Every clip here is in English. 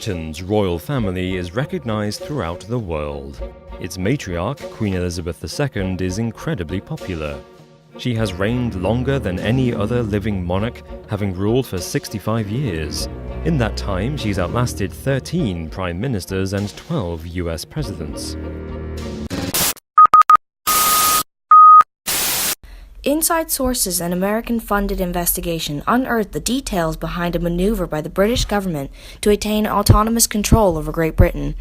Britain's royal family is recognised throughout the world. Its matriarch, Queen Elizabeth II, is incredibly popular. She has reigned longer than any other living monarch, having ruled for 65 years. In that time, she's outlasted 13 prime ministers and 12 US presidents. Inside sources, an American-funded investigation unearthed the details behind a maneuver by the British government to attain autonomous control over Great Britain.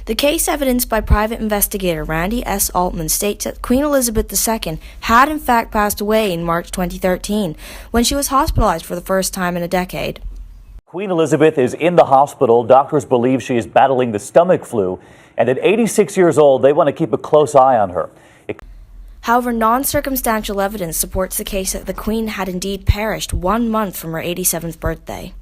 The case evidenced by private investigator Randy S. Altman states that Queen Elizabeth II had in fact passed away in March 2013, when she was hospitalized for the first time in a decade. Queen Elizabeth is in the hospital. Doctors believe she is battling the stomach flu, and at 86 years old, they want to keep a close eye on her. However, non-circumstantial evidence supports the case that the Queen had indeed perished 1 month from her 87th birthday.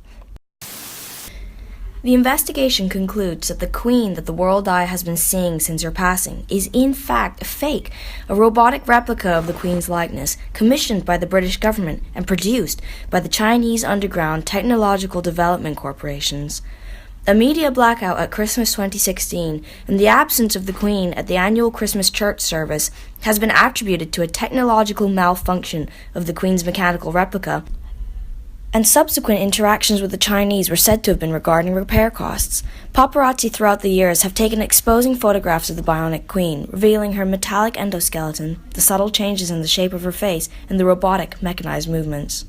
The investigation concludes that the Queen that the world eye has been seeing since her passing is in fact a fake, a robotic replica of the Queen's likeness, commissioned by the British government and produced by the Chinese underground technological development corporations. A media blackout at Christmas 2016 and the absence of the Queen at the annual Christmas church service has been attributed to a technological malfunction of the Queen's mechanical replica, and subsequent interactions with the Chinese were said to have been regarding repair costs. Paparazzi throughout the years have taken exposing photographs of the bionic Queen, revealing her metallic endoskeleton, the subtle changes in the shape of her face, and the robotic, mechanized movements.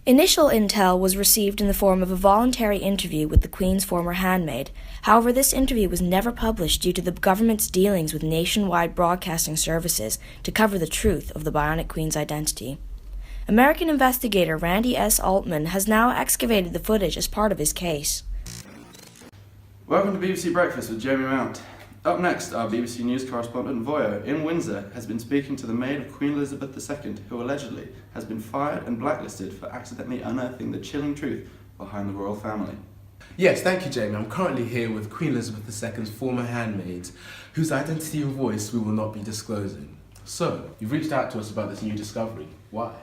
Initial intel was received in the form of a voluntary interview with the Queen's former handmaid. However, this interview was never published due to the government's dealings with nationwide broadcasting services to cover the truth of the Bionic Queen's identity. American investigator Randy S. Altman has now excavated the footage as part of his case. Welcome to BBC Breakfast with Jamie Mount. Up next, our BBC News correspondent Voyo in Windsor has been speaking to the maid of Queen Elizabeth II, who allegedly has been fired and blacklisted for accidentally unearthing the chilling truth behind the royal family. Yes, thank you, Jamie. I'm currently here with Queen Elizabeth II's former handmaid, whose identity and voice we will not be disclosing. So, you've reached out to us about this new discovery. Why?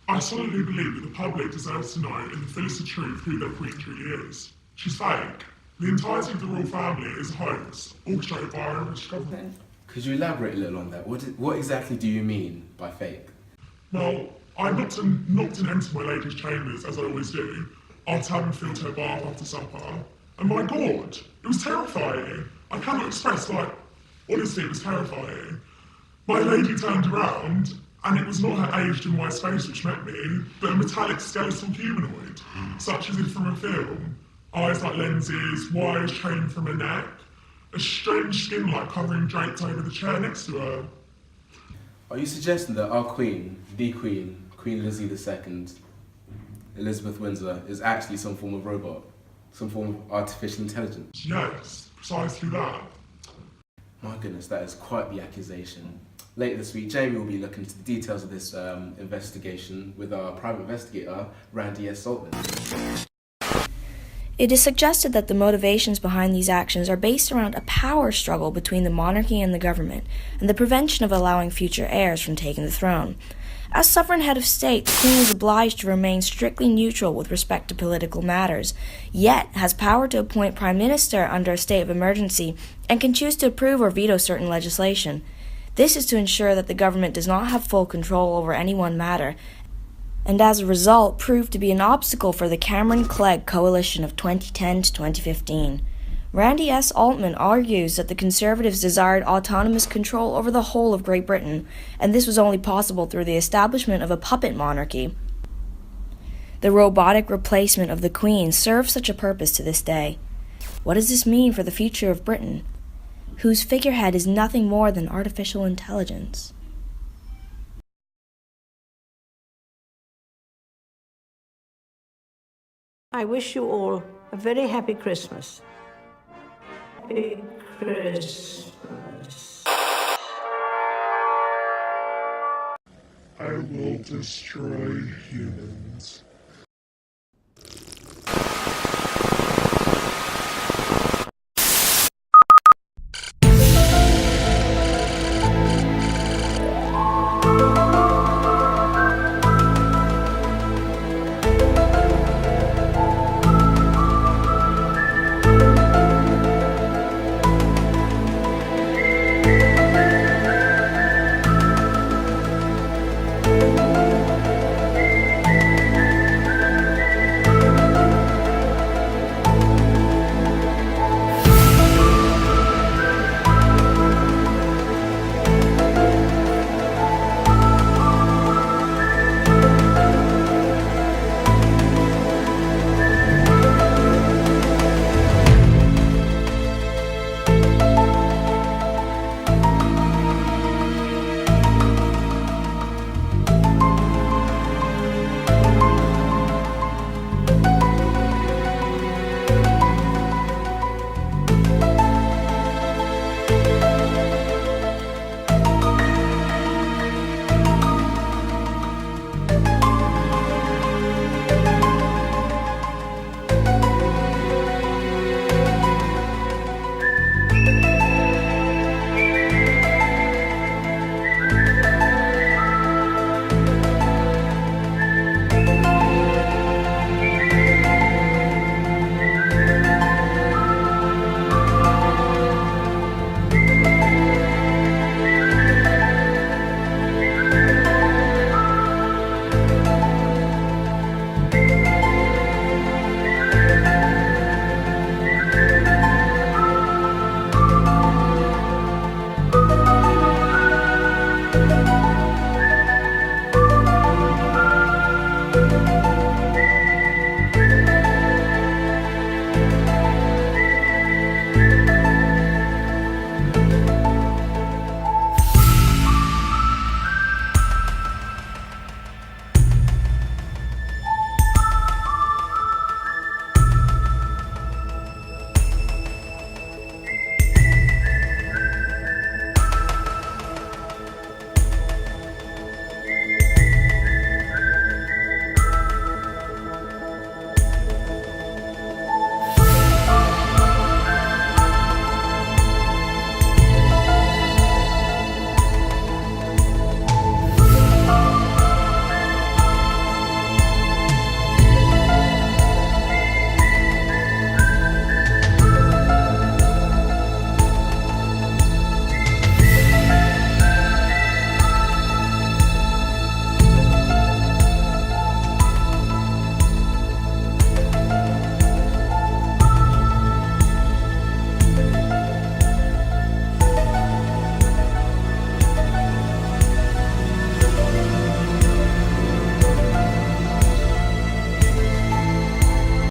I solidly believe that the public deserves to know in the fullest of truth who their Queen truly is. She's fake. The entirety of the royal family is a hoax, orchestrated by our British government. Could you elaborate a little on that? What exactly do you mean by fake? Well, I knocked and entered my lady's chambers, as I always do, after having filled her bath after supper. And my God, it was terrifying. I cannot express, honestly, it was terrifying. My lady turned around, and it was not her aged and wise face which met me, but a metallic skeletal humanoid, such as if from a film. Eyes like lenses, wires trailing from her neck, a strange skin-like covering draped over the chair next to her. Are you suggesting that our Queen, the Queen, Queen Lizzie II, Elizabeth Windsor, is actually some form of robot? Some form of artificial intelligence? Yes, precisely that. My goodness, that is quite the accusation. Later this week, Jamie will be looking into the details of this investigation with our private investigator, Randy S. Altman. It is suggested that the motivations behind these actions are based around a power struggle between the monarchy and the government, and the prevention of allowing future heirs from taking the throne. As sovereign head of state, the Queen is obliged to remain strictly neutral with respect to political matters, yet has power to appoint Prime Minister under a state of emergency and can choose to approve or veto certain legislation. This is to ensure that the government does not have full control over any one matter, and as a result proved to be an obstacle for the Cameron-Clegg coalition of 2010 to 2015. Randy S. Altman argues that the Conservatives desired autonomous control over the whole of Great Britain, and this was only possible through the establishment of a puppet monarchy. The robotic replacement of the Queen serves such a purpose to this day. What does this mean for the future of Britain, whose figurehead is nothing more than artificial intelligence? I wish you all a very happy Christmas. Happy Christmas. I will destroy humans.